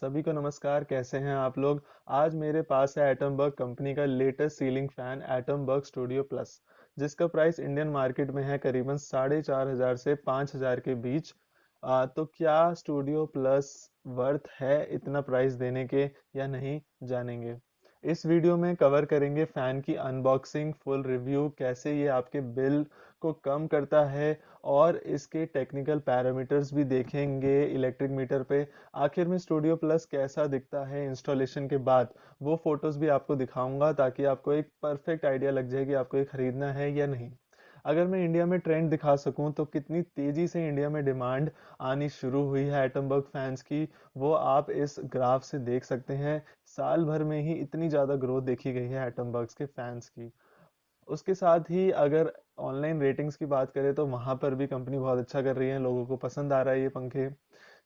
सभी को नमस्कार। कैसे हैं आप लोग। आज मेरे पास है एटमबर्ग कंपनी का latest ceiling fan Atomberg studio plus, जिसका प्राइस इंडियन मार्केट में है करीबन 4,500 से 5,000 के बीच। तो क्या स्टूडियो प्लस वर्थ है इतना प्राइस देने के या नहीं, जानेंगे। इस वीडियो में कवर करेंगे फैन की अनबॉक्सिंग, फुल रिव्यू, कैसे ये आपके बिल को कम करता है, और इसके टेक्निकल पैरामीटर्स भी देखेंगे इलेक्ट्रिक मीटर पे। आखिर में स्टूडियो प्लस कैसा दिखता है इंस्टॉलेशन के बाद, वो फोटोज भी आपको दिखाऊंगा, ताकि आपको एक परफेक्ट आइडिया लग जाए कि आपको ये खरीदना है या नहीं। अगर मैं इंडिया में ट्रेंड दिखा सकूं तो कितनी तेजी से इंडिया में डिमांड आनी शुरू हुई है एटमबर्ग फैंस की, वो आप इस ग्राफ से देख सकते हैं। साल भर में ही इतनी ज़्यादा ग्रोथ देखी गई है एटमबर्ग्स के फैंस की। उसके साथ ही अगर ऑनलाइन रेटिंग्स की बात करें तो वहां पर भी कंपनी बहुत अच्छा कर रही है, लोगों को पसंद आ रहा है ये पंखे।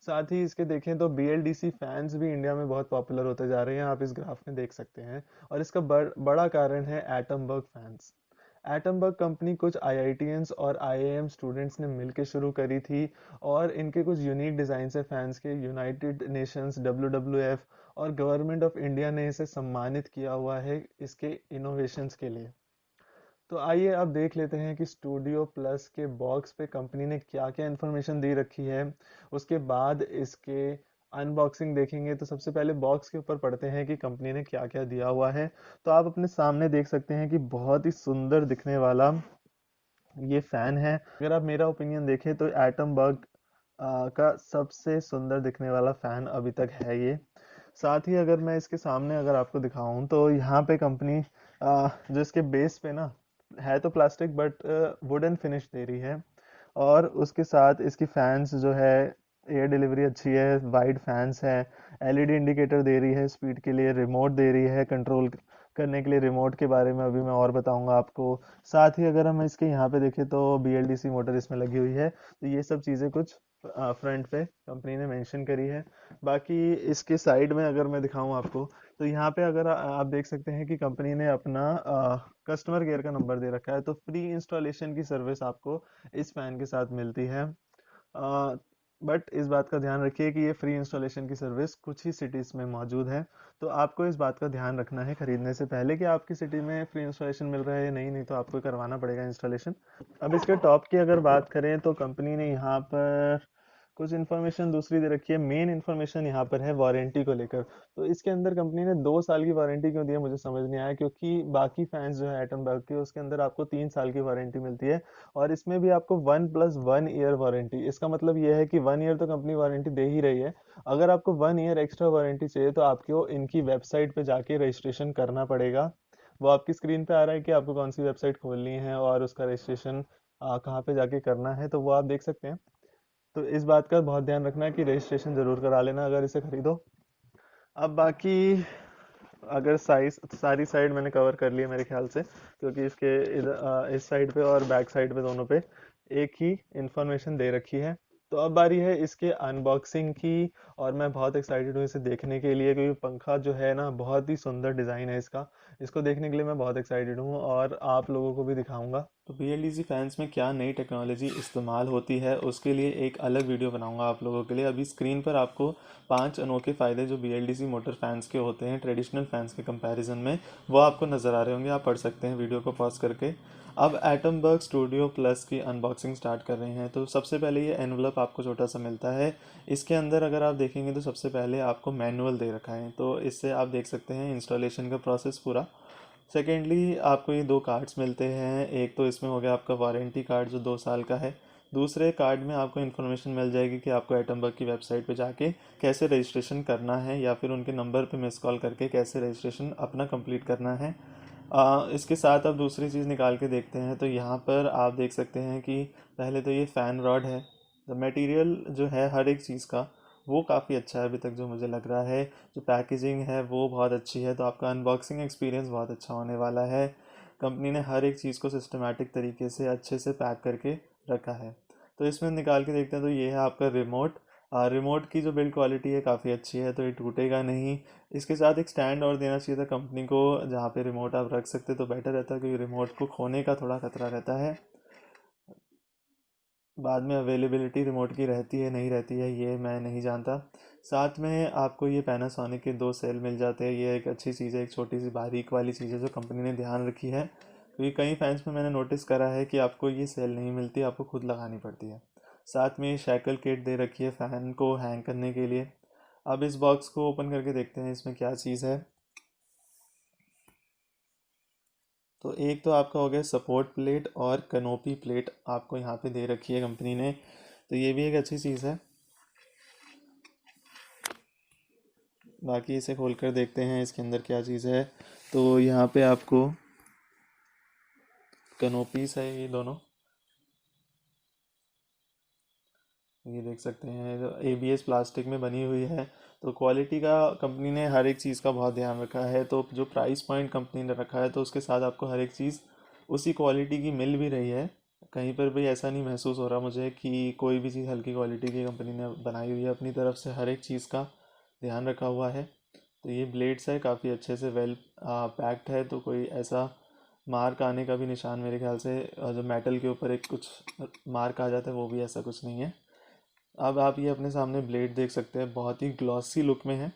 साथ ही इसके देखें तो BLDC फैंस भी इंडिया में बहुत पॉपुलर होते जा रहे हैं, आप इस ग्राफ में देख सकते हैं। और इसका बड़ा कारण है एटमबर्ग फैंस। एटमबर्ग कंपनी कुछ IITians और IIM स्टूडेंट्स ने मिलकर शुरू करी थी, और इनके कुछ यूनिक डिजाइन है फैंस के। यूनाइटेड नेशंस, WWF और गवर्नमेंट ऑफ इंडिया ने इसे सम्मानित किया हुआ है इसके इनोवेशंस के लिए। तो आइए अब देख लेते हैं कि स्टूडियो प्लस के बॉक्स पे कंपनी ने क्या क्या इन्फॉर्मेशन दी रखी है। उसके बाद इसके अनबॉक्सिंग देखेंगे। तो सबसे पहले बॉक्स के ऊपर पढ़ते हैं कि कंपनी ने क्या क्या दिया हुआ है। तो आप अपने सामने देख सकते हैं कि बहुत ही सुंदर दिखने वाला ये फैन है। अगर आप मेरा ओपिनियन देखें तो एटमबर्ग का सबसे सुंदर दिखने वाला फैन अभी तक है ये। साथ ही अगर मैं इसके सामने अगर आपको दिखाऊं तो यहाँ पे कंपनी जो इसके बेस पे ना, है तो प्लास्टिक बट वुडन फिनिश दे रही है। और उसके साथ इसकी फैंस जो है, एयर डिलीवरी अच्छी है, वाइड फैंस है, LED इंडिकेटर दे रही है स्पीड के लिए, रिमोट दे रही है कंट्रोल करने के लिए। रिमोट के बारे में अभी मैं और बताऊंगा आपको। साथ ही अगर हम इसके यहाँ पे देखें तो BLDC मोटर इसमें लगी हुई है। तो ये सब चीज़ें कुछ फ्रंट पे कंपनी ने मेंशन करी है। बाकी इसके साइड में अगर मैं दिखाऊं आपको, तो यहाँ पे अगर आप देख सकते हैं कि कंपनी ने अपना कस्टमर केयर का नंबर दे रखा है। तो फ्री इंस्टॉलेशन की सर्विस आपको इस फैन के साथ मिलती है। बट इस बात का ध्यान रखिए कि ये फ्री इंस्टॉलेशन की सर्विस कुछ ही सिटीज़ में मौजूद है। तो आपको इस बात का ध्यान रखना है खरीदने से पहले कि आपकी सिटी में फ्री इंस्टॉलेशन मिल रहा है या नहीं, नहीं तो आपको करवाना पड़ेगा इंस्टॉलेशन। अब इसके टॉप की अगर बात करें तो कंपनी ने यहाँ पर कुछ इन्फॉर्मेशन दूसरी दे रखी है। मेन इन्फॉर्मेशन यहाँ पर है वारंटी को लेकर। तो इसके अंदर कंपनी ने 2 साल की वारंटी क्यों दी है मुझे समझ नहीं आया, क्योंकि बाकी फैंस जो है एटमबर्ग के, उसके अंदर आपको 3 साल की वारंटी मिलती है। और इसमें भी आपको 1+1 ईयर वारंटी। इसका मतलब यह है कि 1 ईयर तो कंपनी वारंटी दे ही रही है। अगर आपको 1 ईयर एक्स्ट्रा वारंटी चाहिए तो आपको इनकी वेबसाइट पे जाके रजिस्ट्रेशन करना पड़ेगा। वो आपकी स्क्रीन पे आ रहा है कि आपको कौन सी वेबसाइट खोलनी है और उसका रजिस्ट्रेशन कहाँ पे जाके करना है, तो वो आप देख सकते हैं। तो इस बात का बहुत ध्यान रखना है कि रजिस्ट्रेशन जरूर करा लेना अगर इसे खरीदो। अब बाकी अगर साइज, सारी साइड मैंने कवर कर ली है मेरे ख्याल से, क्योंकि इसके इधर इस साइड पे और बैक साइड पे दोनों पे एक ही इंफॉर्मेशन दे रखी है। तो अब बारी है इसके अनबॉक्सिंग की, और मैं बहुत एक्साइटेड हूँ इसे देखने के लिए, क्योंकि पंखा जो है ना, बहुत ही सुंदर डिज़ाइन है इसका। इसको देखने के लिए मैं बहुत एक्साइटेड हूँ और आप लोगों को भी दिखाऊंगा। तो BLDC फैंस में क्या नई टेक्नोलॉजी इस्तेमाल होती है उसके लिए एक अलग वीडियो बनाऊंगा आप लोगों के लिए। अभी स्क्रीन पर आपको 5 अनोखे फ़ायदे जो BLDC मोटर फैंस के होते हैं ट्रेडिशनल फैंस के कंपैरिजन में, वो आपको नज़र आ रहे होंगे। आप पढ़ सकते हैं वीडियो को पॉज करके। अब एटमबर्ग स्टूडियो प्लस की अनबॉक्सिंग स्टार्ट कर रहे हैं। तो सबसे पहले ये एनवलप आपको छोटा सा मिलता है। इसके अंदर अगर आप देखेंगे तो सबसे पहले आपको मैनुअल दे रखा है, तो इससे आप देख सकते हैं इंस्टॉलेशन का प्रोसेस पूरा। सेकेंडली आपको ये 2 कार्ड्स मिलते हैं। एक तो इसमें हो गया आपका वारंटी कार्ड जो 2 साल का है। दूसरे कार्ड में आपको इन्फॉर्मेशन मिल जाएगी कि आपको एटमबर्ग की वेबसाइट पे जाके कैसे रजिस्ट्रेशन करना है, या फिर उनके नंबर पे मिस कॉल करके कैसे रजिस्ट्रेशन अपना कंप्लीट करना है। इसके साथ अब दूसरी चीज़ निकाल के देखते हैं। तो यहाँ पर आप देख सकते हैं कि पहले तो ये फ़ैन रॉड है। द मटेरियल जो है हर एक चीज़ का, वो काफ़ी अच्छा है अभी तक जो मुझे लग रहा है। जो पैकेजिंग है वो बहुत अच्छी है, तो आपका अनबॉक्सिंग एक्सपीरियंस बहुत अच्छा होने वाला है। कंपनी ने हर एक चीज़ को सिस्टमेटिक तरीके से अच्छे से पैक करके रखा है। तो इसमें निकाल के देखते हैं। तो ये है आपका रिमोट। रिमोट की जो बिल्ड क्वालिटी है काफ़ी अच्छी है, तो ये टूटेगा नहीं। इसके साथ एक स्टैंड और देना चाहिए था कंपनी को, जहाँ पे रिमोट आप रख सकते तो बेटर रहता, क्योंकि रिमोट को खोने का थोड़ा खतरा रहता है। बाद में अवेलेबिलिटी रिमोट की रहती है नहीं रहती है ये मैं नहीं जानता। साथ में आपको ये पैनासोनिक के 2 सेल मिल जाते हैं, ये एक अच्छी चीज़ है, एक छोटी सी बारीक वाली चीज़ है जो कंपनी ने ध्यान रखी है, क्योंकि कई फैंस में मैंने नोटिस करा है कि आपको ये सेल नहीं मिलती, आपको खुद लगानी पड़ती है। साथ में ये शैकल किट दे रखी है फ़ैन को हैंग करने के लिए। अब इस बॉक्स को ओपन करके देखते हैं इसमें क्या चीज़ है। तो एक तो आपका हो गया सपोर्ट प्लेट और कनोपी प्लेट आपको यहाँ पे दे रखी है कंपनी ने, तो ये भी एक अच्छी चीज़ है। बाकी इसे खोल कर देखते हैं इसके अंदर क्या चीज़ है। तो यहाँ पे आपको कनोपीस है ये दोनों, ये देख सकते हैं जो ABS प्लास्टिक में बनी हुई है। तो क्वालिटी का कंपनी ने हर एक चीज़ का बहुत ध्यान रखा है, तो जो प्राइस पॉइंट कंपनी ने रखा है तो उसके साथ आपको हर एक चीज़ उसी क्वालिटी की मिल भी रही है। कहीं पर भी ऐसा नहीं महसूस हो रहा मुझे कि कोई भी चीज़ हल्की क्वालिटी की कंपनी ने बनाई हुई है, अपनी तरफ से हर एक चीज़ का ध्यान रखा हुआ है। तो ये ब्लेड्स है काफ़ी अच्छे से वेल पैक्ड है, तो कोई ऐसा मार्क आने का भी निशान मेरे ख्याल से जो मेटल के ऊपर एक कुछ मार्क आ जाता है वो भी ऐसा कुछ नहीं है। अब आप ये अपने सामने ब्लेड देख सकते हैं, बहुत ही ग्लॉसी लुक में है,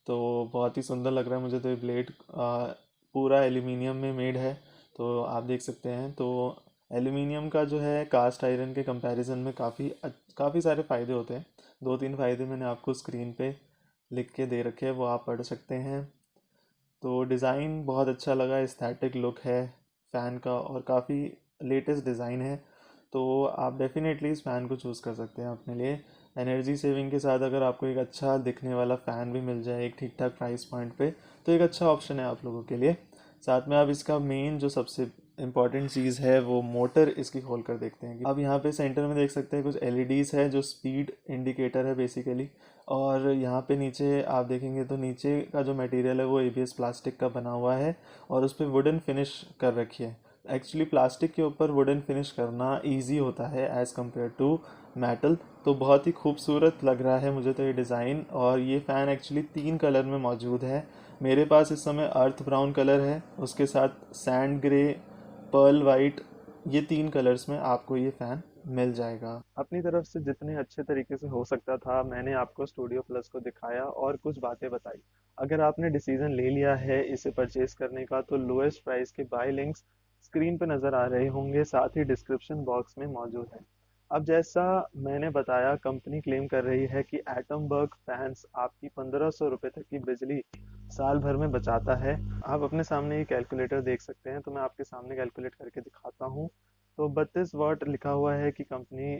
तो बहुत ही सुंदर लग रहा है मुझे। तो ये ब्लेड पूरा एल्यूमिनियम में मेड है, तो आप देख सकते हैं। तो एल्यूमिनियम का जो है कास्ट आयरन के कंपैरिजन में काफ़ी सारे फ़ायदे होते हैं। 2-3 फ़ायदे मैंने आपको स्क्रीन पे लिख के दे रखे हैं, वो आप पढ़ सकते हैं। तो डिज़ाइन बहुत अच्छा लगा, एस्थेटिक लुक है फ़ैन का और काफ़ी लेटेस्ट डिज़ाइन है, तो आप डेफिनेटली इस फ़ैन को चूज़ कर सकते हैं अपने लिए। एनर्जी सेविंग के साथ अगर आपको एक अच्छा दिखने वाला फ़ैन भी मिल जाए एक ठीक ठाक प्राइस पॉइंट पे, तो एक अच्छा ऑप्शन है आप लोगों के लिए। साथ में आप इसका मेन जो सबसे इम्पॉर्टेंट चीज़ है वो मोटर इसकी खोल कर देखते हैं। अब यहाँ पे सेंटर में देख सकते हैं कुछ LEDs है जो स्पीड इंडिकेटर है बेसिकली, और यहाँ पे नीचे आप देखेंगे तो नीचे का जो मटेरियल है वो ABS प्लास्टिक का बना हुआ है और उस पर वुडन फिनिश कर रखी है। एक्चुअली प्लास्टिक के ऊपर वुडन फिनिश करना इजी होता है एज़ कम्पेयर टू मेटल, तो बहुत ही खूबसूरत लग रहा है मुझे तो ये डिज़ाइन। और ये फ़ैन एक्चुअली 3 कलर में मौजूद है। मेरे पास इस समय अर्थ ब्राउन कलर है, उसके साथ सैंड ग्रे, पर्ल वाइट, ये 3 कलर्स में आपको ये फ़ैन मिल जाएगा। अपनी तरफ से जितने अच्छे तरीके से हो सकता था मैंने आपको स्टूडियो प्लस को दिखाया और कुछ बातें बताई। अगर आपने डिसीजन ले लिया है इसे परचेज करने का तो लोएस्ट प्राइस के बाय लिंक्स स्क्रीन पर नज़र आ रहे होंगे, साथ ही डिस्क्रिप्शन बॉक्स में मौजूद है। अब जैसा मैंने बताया कंपनी क्लेम कर रही है कि एटमबर्ग फैंस आपकी 1500 रुपये तक की बिजली साल भर में बचाता है। आप अपने सामने ये कैलकुलेटर देख सकते हैं, तो मैं आपके सामने कैलकुलेट करके दिखाता हूँ। तो 32 वाट लिखा हुआ है कि कंपनी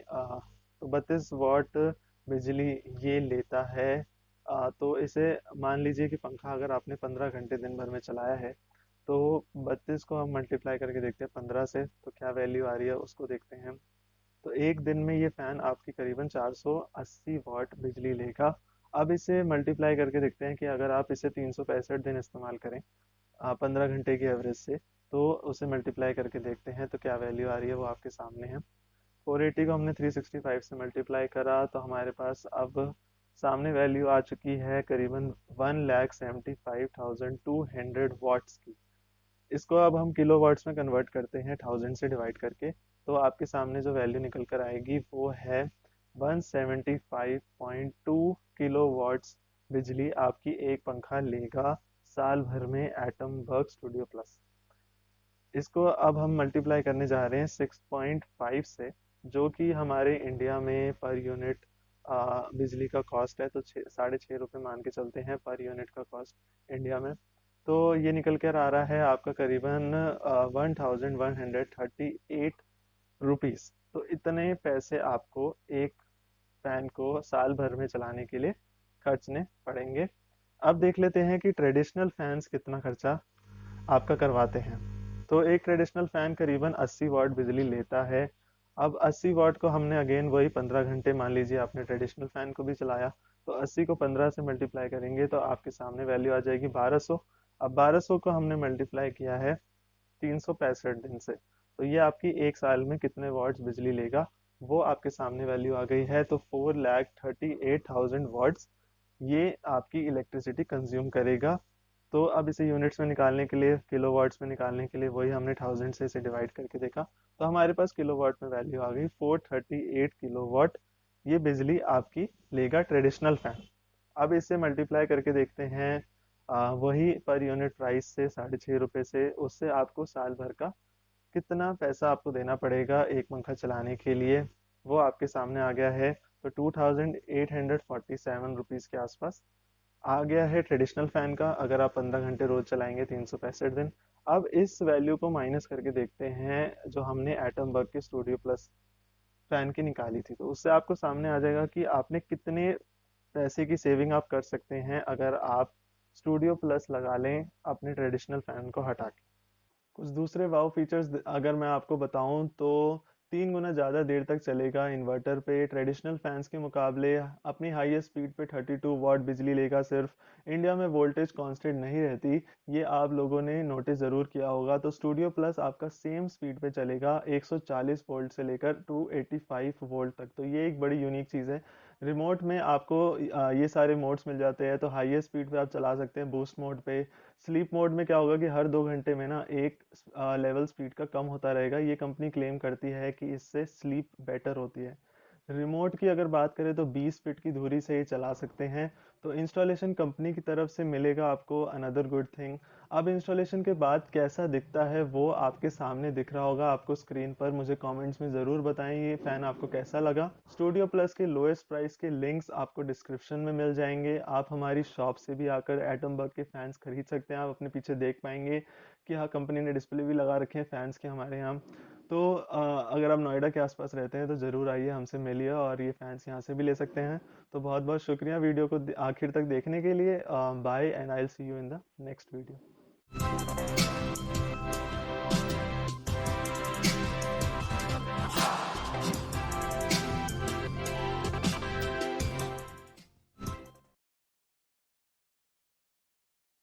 तो 32 वाट बिजली ये लेता है। तो इसे मान लीजिए कि पंखा अगर आपने 15 घंटे दिन भर में चलाया है, तो 32 को हम मल्टीप्लाई करके देखते हैं 15 से, तो क्या वैल्यू आ रही है उसको देखते हैं। तो एक दिन में ये फैन आपकी करीबन 480 वाट बिजली लेगा। अब इसे मल्टीप्लाई करके देखते हैं कि अगर आप इसे 365 दिन इस्तेमाल करें 15 घंटे की एवरेज से, तो उसे मल्टीप्लाई करके देखते हैं तो क्या वैल्यू आ रही है वो आपके सामने है। 480 को हमने 365 से मल्टीप्लाई करा तो हमारे पास अब सामने वैल्यू आ चुकी है करीबन 1,75,200 वाट्स की। इसको अब हम किलो वाट्स में कन्वर्ट करते हैं 1000 से डिवाइड करके, तो आपके सामने जो वैल्यू निकल कर आएगी वो है 175.2 किलो वाट्स बिजली आपकी एक पंखा लेगा साल भर में एटम बर्ग स्टूडियो प्लस। इसको अब हम मल्टीप्लाई करने जा रहे हैं 6.5 से, जो कि हमारे इंडिया में पर यूनिट बिजली का कॉस्ट है, तो 6.5 रुपये मान के चलते हैं पर यूनिट का कॉस्ट इंडिया में। तो ये निकल कर आ रहा है आपका करीबन 1138 रुपीज़। तो इतने पैसे आपको एक फैन को साल भर में चलाने के लिए खर्चने पड़ेंगे। अब देख लेते हैं कि ट्रेडिशनल फैंस कितना खर्चा आपका करवाते हैं। तो एक ट्रेडिशनल फैन करीबन 80 वाट बिजली लेता है। अब 80 वाट को हमने अगेन वही 15 घंटे मान लीजिए आपने ट्रेडिशनल फैन को भी चलाया, तो 80 को 15 से मल्टीप्लाई करेंगे तो आपके सामने वैल्यू आ जाएगी 1200। अब 1200 को हमने मल्टीप्लाई किया है 365 दिन से, तो ये आपकी एक साल में कितने वाट्स बिजली लेगा वो आपके सामने वैल्यू आ गई है। तो 4,38,000 वाट्स ये आपकी इलेक्ट्रिसिटी कंज्यूम करेगा। तो अब इसे यूनिट्स में निकालने के लिए, किलोवाट्स में निकालने के लिए वही हमने 1000 से इसे डिवाइड करके देखा, तो हमारे पास किलोवाट में वैल्यू आ गई 438 किलोवाट। ये बिजली आपकी लेगा ट्रेडिशनल फैन। अब इसे मल्टीप्लाई करके देखते हैं वही पर यूनिट प्राइस से, ₹6.5 से, उससे आपको साल भर का कितना पैसा आपको देना पड़ेगा एक पंखा चलाने के लिए, वो आपके सामने आ गया है। तो 2847 के आसपास आ गया है ट्रेडिशनल फैन का, अगर आप 15 घंटे रोज चलाएंगे 365 दिन। अब इस वैल्यू को माइनस करके देखते हैं जो हमने एटम बग के स्टूडियो प्लस फैन की निकाली थी, तो उससे आपको सामने आ जाएगा कि आपने कितने पैसे की सेविंग आप कर सकते हैं अगर आप स्टूडियो प्लस लगा लें अपने ट्रेडिशनल फैन को हटा के। कुछ दूसरे वाव फीचर्स अगर मैं आपको बताऊं तो 3 गुना ज़्यादा देर तक चलेगा इन्वर्टर पे ट्रेडिशनल फैंस के मुकाबले। अपनी हाईएस्ट स्पीड पे 32 वाट बिजली लेगा सिर्फ। इंडिया में वोल्टेज कांस्टेंट नहीं रहती, ये आप लोगों ने नोटिस ज़रूर किया होगा। तो स्टूडियो प्लस आपका सेम स्पीड पे चलेगा 140 वोल्ट से लेकर 285 वोल्ट तक, तो ये एक बड़ी यूनिक चीज़ है। रिमोट में आपको ये सारे मोड्स मिल जाते हैं, तो हाईएस्ट स्पीड पे आप चला सकते हैं बूस्ट मोड पे। स्लीप मोड में क्या होगा कि हर 2 घंटे में ना एक लेवल स्पीड का कम होता रहेगा, ये कंपनी क्लेम करती है कि इससे स्लीप बेटर होती है। रिमोट की अगर बात करें तो 20 फीट की दूरी से ही चला सकते हैं। तो इंस्टॉलेशन कंपनी की तरफ से मिलेगा आपको अनदर गुड थिंग। अब इंस्टॉलेशन के बाद कैसा दिखता है वो आपके सामने दिख रहा होगा आपको स्क्रीन पर। मुझे कमेंट्स में ज़रूर बताएं ये फ़ैन आपको कैसा लगा। स्टूडियो प्लस के लोएस्ट प्राइस के लिंक्स आपको डिस्क्रिप्शन में मिल जाएंगे। आप हमारी शॉप से भी आकर एटम बग के फैंस खरीद सकते हैं। आप अपने पीछे देख पाएंगे कि हाँ, कंपनी ने डिस्प्ले भी लगा रखे हैं फैंस के हमारे यहाँ। तो अगर आप नोएडा के आसपास रहते हैं तो ज़रूर आइए, हमसे मिलिए और ये फैंस यहाँ से भी ले सकते हैं। तो बहुत बहुत शुक्रिया वीडियो को आखिर तक देखने के लिए। Bye and I will see you in the next video.